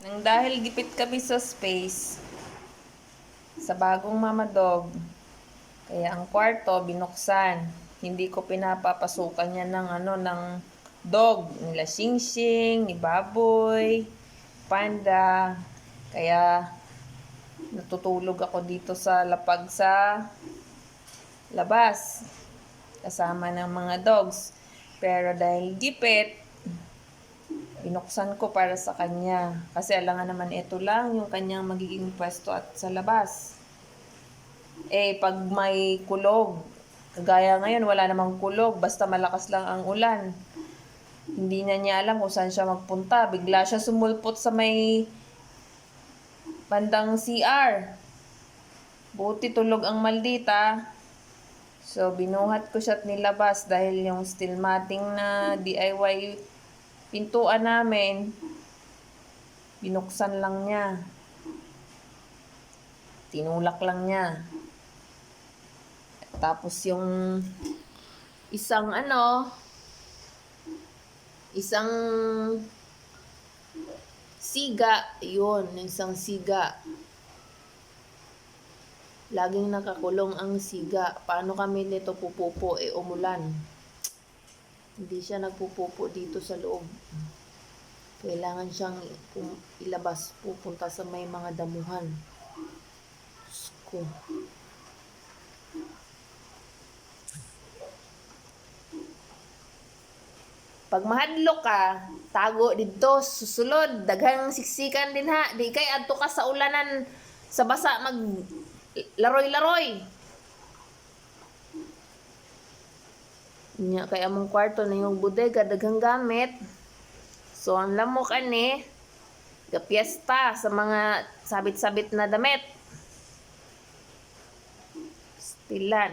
Nang dahil gipit kami sa space, sa bagong mama dog, kaya ang kwarto binuksan. Hindi ko pinapapasukan yan ng dog. Nila Sing Sing, ni Baboy, Panda. Kaya natutulog ako dito sa lapag sa labas. Kasama ng mga dogs. Pero dahil gipit, binuksan ko para sa kanya. Kasi alangan naman ito lang yung kanyang magiging pwesto at sa labas. Pag may kulog, kagaya ngayon wala namang kulog, basta malakas lang ang ulan. Hindi na niya alam kung saan siya magpunta. Bigla siya sumulpot sa may bandang CR. Buti tulog ang maldita. So, binuhat ko siya at nilabas dahil yung steel matting na DIY pintuan namin, binuksan lang niya. Tinulak lang niya. Tapos yung isang siga, yun, isang siga. Laging nakakulong ang siga. Paano kami nito pupupo? Umulan. Hindi siya nagpupupo dito sa loob. Kailangan siyang ilabas, pupunta sa may mga damuhan. Diyos ko. Pag mahadlok ka, tago dito, susulod, daghang siksikan din ha. Di kay adto ka sa ulanan, sa basa mag laroy-laroy. Nya kay among kwarto na yung bodega daghang gamit. So ang lamo kani gapiesta sa mga sabit-sabit na damit. Stilan.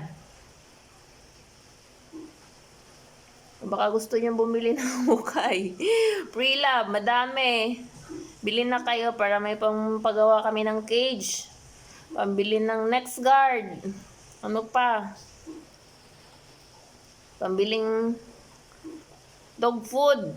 Baka gusto niyang bumili ng hukay. Pre-love, madami. Bili na kayo para may pampagawa kami ng cage. Pambili ng next guard. Ano pa? Pambiling dog food.